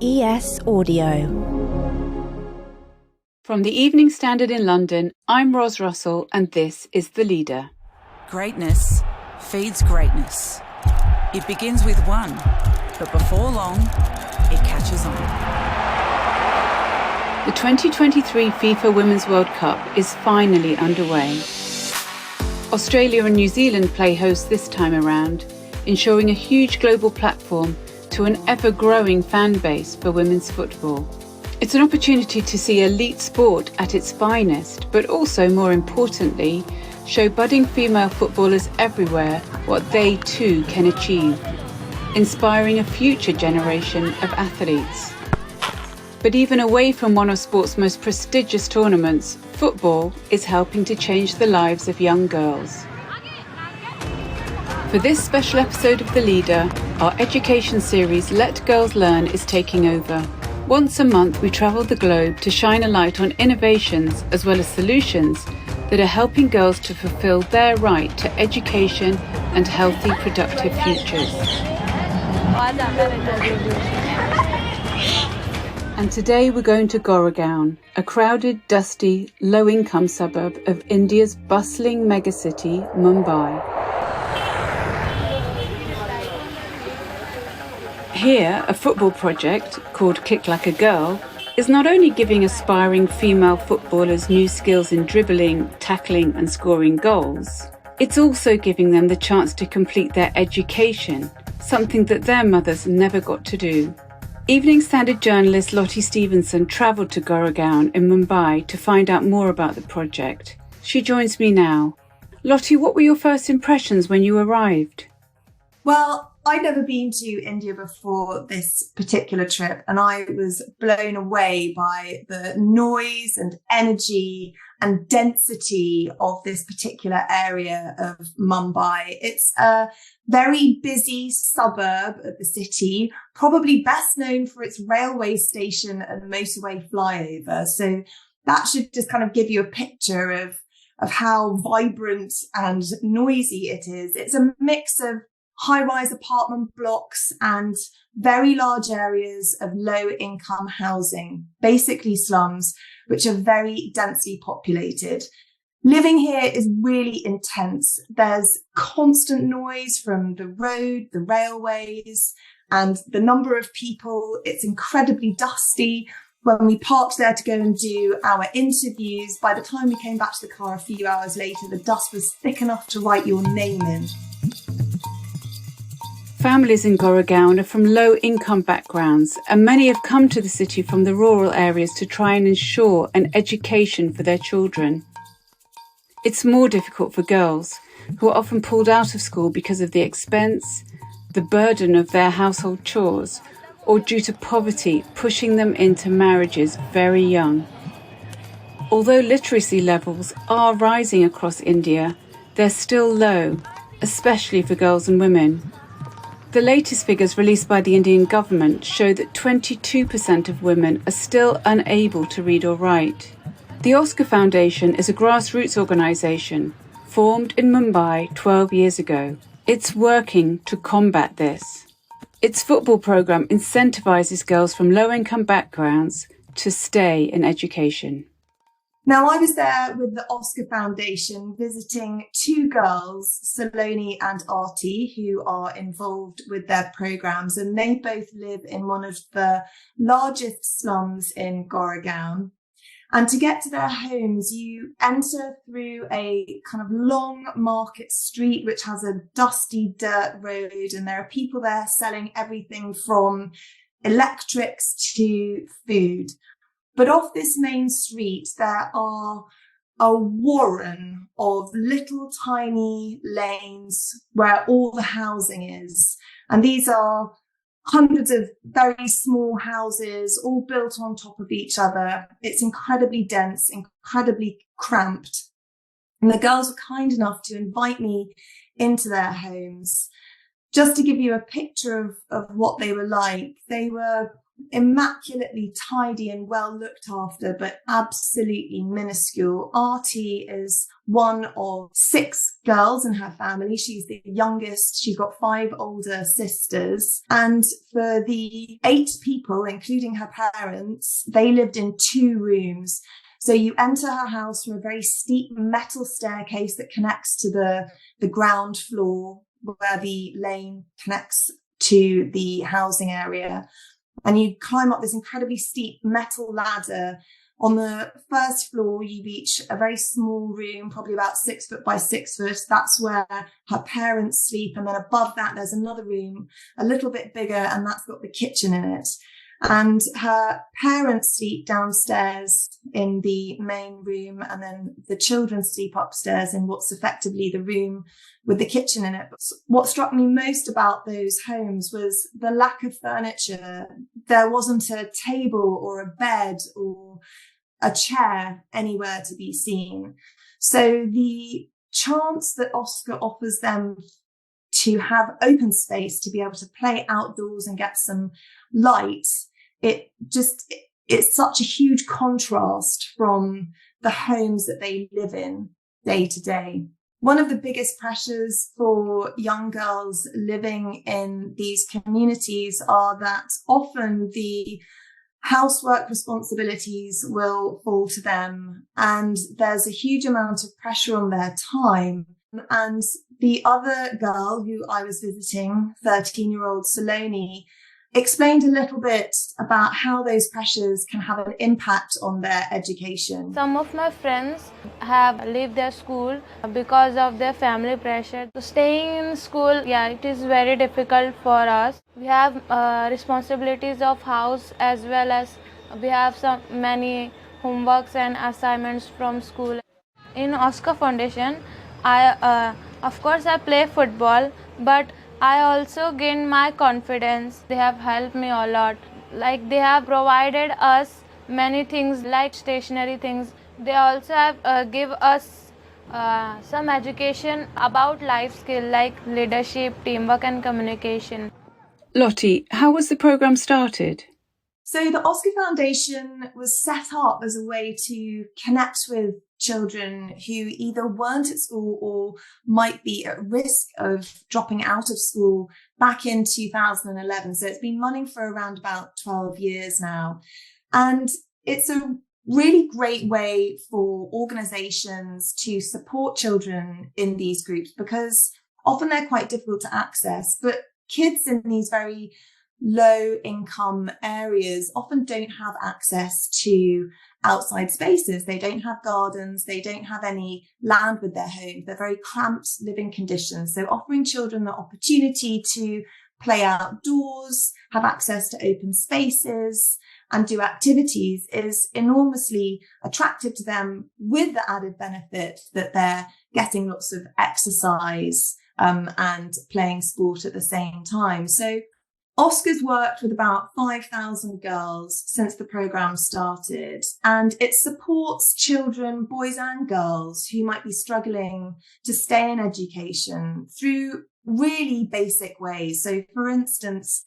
ES Audio. From the Evening Standard in London, I'm Ros Russell and this is The Leader. Greatness feeds greatness. It begins with one, but before long, it catches on. The 2023 FIFA Women's World Cup is finally underway. Australia and New Zealand play host this time around, ensuring a huge global platform to an ever-growing fan base for women's football. It's an opportunity to see elite sport at its finest, but also, more importantly, show budding female footballers everywhere what they too can achieve, inspiring a future generation of athletes. But even away from one of sport's most prestigious tournaments, football is helping to change the lives of young girls. For this special episode of The Leader, our education series Let Girls Learn is taking over. Once a month, we travel the globe to shine a light on innovations as well as solutions that are helping girls to fulfill their right to education and healthy, productive futures. And today we're going to Goregaon, a crowded, dusty, low-income suburb of India's bustling megacity, Mumbai. Here, a football project called Kick Like a Girl is not only giving aspiring female footballers new skills in dribbling, tackling and scoring goals, it's also giving them the chance to complete their education, something that their mothers never got to do. Evening Standard journalist Lottie Stevenson travelled to Goregaon in Mumbai to find out more about the project. She joins me now. Lottie, what were your first impressions when you arrived? Well, I'd never been to India before this particular trip, and I was blown away by the noise and energy and density of this particular area of Mumbai. It's a very busy suburb of the city, probably best known for its railway station and motorway flyover. So that should just kind of give you a picture of how vibrant and noisy it is. It's a mix of high-rise apartment blocks and very large areas of low-income housing, basically slums, which are very densely populated. Living here is really intense. There's constant noise from the road, the railways, and the number of people. It's incredibly dusty. When we parked there to go and do our interviews, by the time we came back to the car a few hours later, the dust was thick enough to write your name in. Families in Goregaon are from low-income backgrounds, and many have come to the city from the rural areas to try and ensure an education for their children. It's more difficult for girls, who are often pulled out of school because of the expense, the burden of their household chores, or due to poverty pushing them into marriages very young. Although literacy levels are rising across India, they're still low, especially for girls and women. The latest figures released by the Indian government show that 22% of women are still unable to read or write. The Oscar Foundation is a grassroots organisation formed in Mumbai 12 years ago. It's working to combat this. Its football programme incentivises girls from low-income backgrounds to stay in education. Now, I was there with the Oscar Foundation visiting two girls, Saloni and Arti, who are involved with their programs, and they both live in one of the largest slums in Goregaon. And to get to their homes, you enter through a kind of long market street, which has a dusty dirt road, and there are people there selling everything from electrics to food. But off this main street, there are a warren of little tiny lanes where all the housing is. And these are hundreds of very small houses, all built on top of each other. It's incredibly dense, incredibly cramped. And the girls were kind enough to invite me into their homes. Just to give you a picture of what they were like, they were immaculately tidy and well looked after, but absolutely minuscule. Artie is one of 6 girls in her family. She's the youngest. She's got 5 older sisters. And for the 8 people, including her parents, they lived in 2 rooms. So you enter her house from a very steep metal staircase that connects to the ground floor where the lane connects to the housing area. And you climb up this incredibly steep metal ladder. On the first floor, you reach a very small room, probably about 6 foot by 6 foot. That's where her parents sleep. And then above that, there's another room a little bit bigger, and that's got the kitchen in it. And her parents sleep downstairs in the main room, and then the children sleep upstairs in what's effectively the room with the kitchen in it. But what struck me most about those homes was the lack of furniture. There wasn't a table or a bed or a chair anywhere to be seen. So the chance that Oscar offers them to have open space, to be able to play outdoors and get some light, it's such a huge contrast from the homes that they live in day to day. One of the biggest pressures for young girls living in these communities are that often the housework responsibilities will fall to them, and there's a huge amount of pressure on their time. And the other girl who I was visiting, 13-year-old Saloni, explained a little bit about how those pressures can have an impact on their education. Some of my friends have left their school because of their family pressure. So staying in school, it is very difficult for us. We have responsibilities of house, as well as we have many homeworks and assignments from school. In Oscar Foundation, of course I play football, but I also gained my confidence. They have helped me a lot. Like, they have provided us many things like stationary things. They also have give us some education about life skill like leadership, teamwork and communication. Lottie, how was the programme started? So the Oscar Foundation was set up as a way to connect with children who either weren't at school or might be at risk of dropping out of school back in 2011. So it's been running for around about 12 years now. And it's a really great way for organizations to support children in these groups, because often they're quite difficult to access. But kids in these very low income areas often don't have access to outside spaces. They don't have gardens. They don't have any land with their homes. They're very cramped living conditions. So offering children the opportunity to play outdoors, have access to open spaces and do activities is enormously attractive to them, with the added benefit that they're getting lots of exercise and playing sport at the same time. So Oscar's worked with about 5,000 girls since the programme started, and it supports children, boys and girls, who might be struggling to stay in education through really basic ways. So, for instance,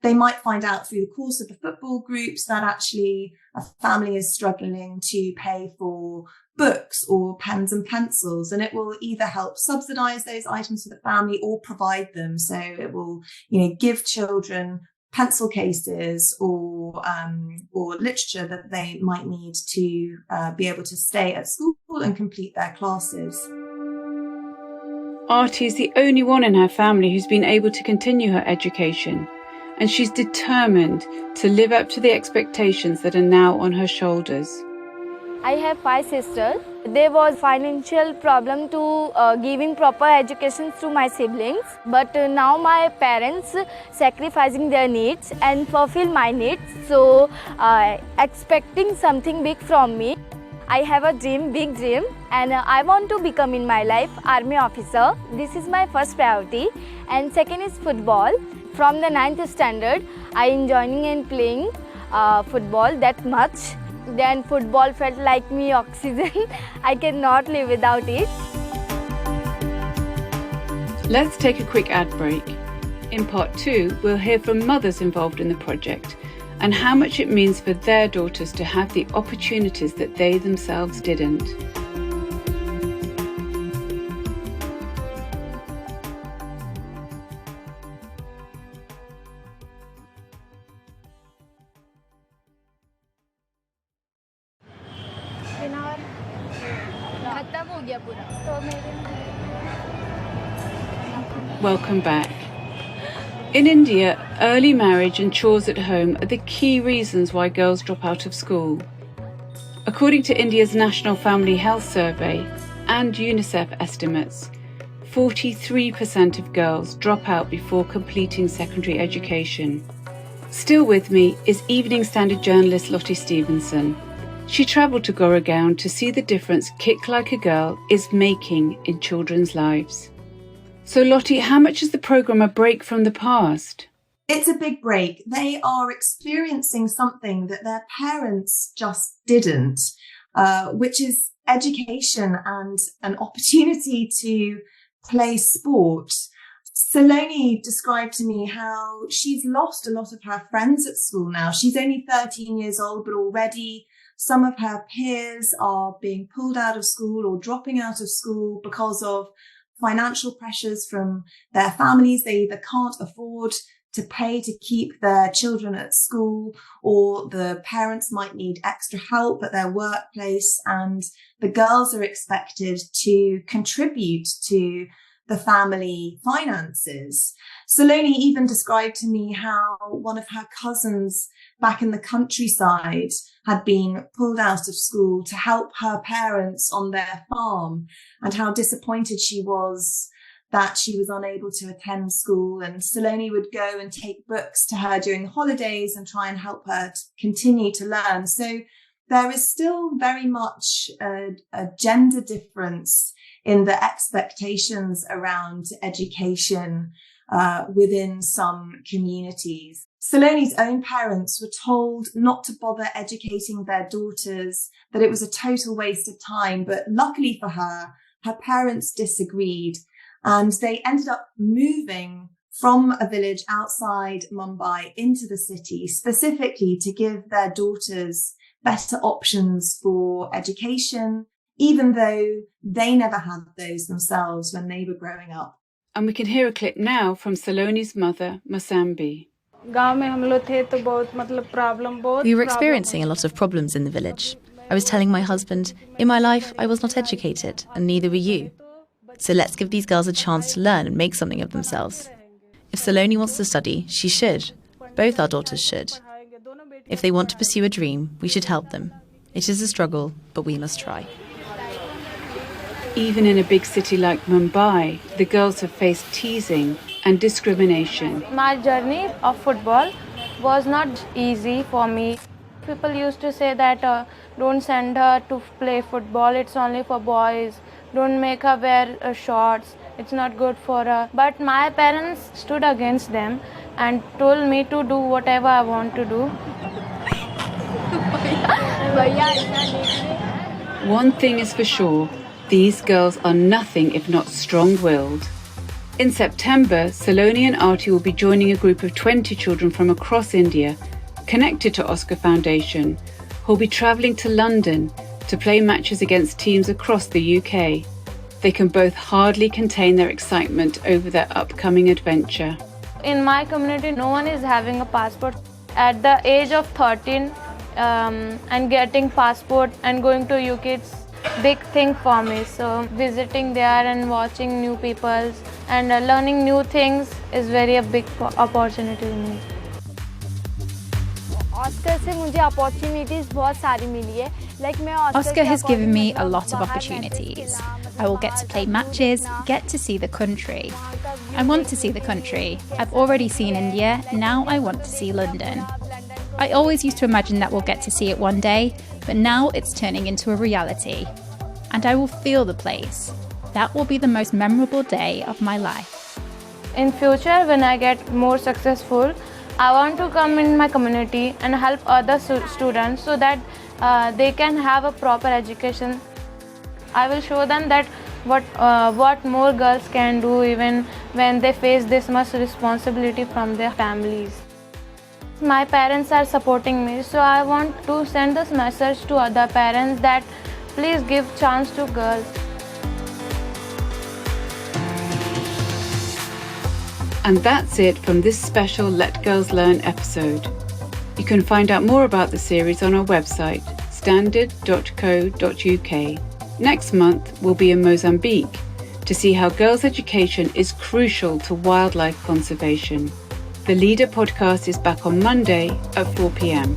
they might find out through the course of the football groups that actually a family is struggling to pay for books or pens and pencils, and it will either help subsidize those items for the family or provide them. So it will, give children pencil cases or literature that they might need to be able to stay at school and complete their classes. Artie is the only one in her family who's been able to continue her education, and she's determined to live up to the expectations that are now on her shoulders. I have 5 sisters. There was financial problem to giving proper education to my siblings, but now my parents sacrificing their needs and fulfill my needs, so expecting something big from me. I have a dream, big dream, and I want to become in my life army officer. This is my first priority, and second is football. From the 9th standard, I am joining and playing football that much. Then football felt like me oxygen. I cannot live without it. Let's take a quick ad break. In part 2, we'll hear from mothers involved in the project and how much it means for their daughters to have the opportunities that they themselves didn't. Welcome back. In India, early marriage and chores at home are the key reasons why girls drop out of school. According to India's National Family Health Survey and UNICEF estimates, 43% of girls drop out before completing secondary education. Still with me is Evening Standard journalist Lottie Stevenson. She travelled to Goregaon to see the difference Kick Like a Girl is making in children's lives. So Lottie, how much is the programme a break from the past? It's a big break. They are experiencing something that their parents just didn't, which is education and an opportunity to play sport. Saloni described to me how she's lost a lot of her friends at school now. She's only 13 years old, but already some of her peers are being pulled out of school or dropping out of school because of financial pressures from their families. They either can't afford to pay to keep their children at school, or the parents might need extra help at their workplace, and the girls are expected to contribute to the family finances. Saloni even described to me how one of her cousins back in the countryside had been pulled out of school to help her parents on their farm, and how disappointed she was that she was unable to attend school. And Saloni would go and take books to her during the holidays and try and help her to continue to learn. So there is still very much a gender difference in the expectations around education within some communities. Saloni's own parents were told not to bother educating their daughters, that it was a total waste of time. But luckily for her, her parents disagreed, and they ended up moving from a village outside Mumbai into the city, specifically to give their daughters better options for education, even though they never had those themselves when they were growing up. And we can hear a clip now from Saloni's mother, Mosambi. We were experiencing a lot of problems in the village. I was telling my husband, in my life I was not educated, and neither were you. So let's give these girls a chance to learn and make something of themselves. If Saloni wants to study, she should. Both our daughters should. If they want to pursue a dream, we should help them. It is a struggle, but we must try. Even in a big city like Mumbai, the girls have faced teasing and discrimination. My journey of football was not easy for me. People used to say that don't send her to play football, it's only for boys. Don't make her wear shorts, it's not good for her. But my parents stood against them and told me to do whatever I want to do. One thing is for sure, these girls are nothing if not strong-willed. In September, Saloni and Arti will be joining a group of 20 children from across India connected to Oscar Foundation, who will be travelling to London to play matches against teams across the UK. They can both hardly contain their excitement over their upcoming adventure. In my community, no one is having a passport. At the age of 13 and getting passport and going to UK, it's big thing for me. So visiting there and watching new people and learning new things is a big opportunity to me. Oscar से मुझे opportunities बहुत सारी मिली है. Oscar has given me a lot of opportunities. I will get to play matches, get to see the country. I want to see the country. I've already seen India, now I want to see London. I always used to imagine that we'll get to see it one day, but now it's turning into a reality. And I will feel the place. That will be the most memorable day of my life. In future, when I get more successful, I want to come in my community and help other students so that they can have a proper education. I will show them that what more girls can do even when they face this much responsibility from their families. My parents are supporting me, so I want to send this message to other parents that please give chance to girls. And that's it from this special Let Girls Learn episode. You can find out more about the series on our website, standard.co.uk. Next month, we'll be in Mozambique to see how girls' education is crucial to wildlife conservation. The Leader podcast is back on Monday at 4 p.m.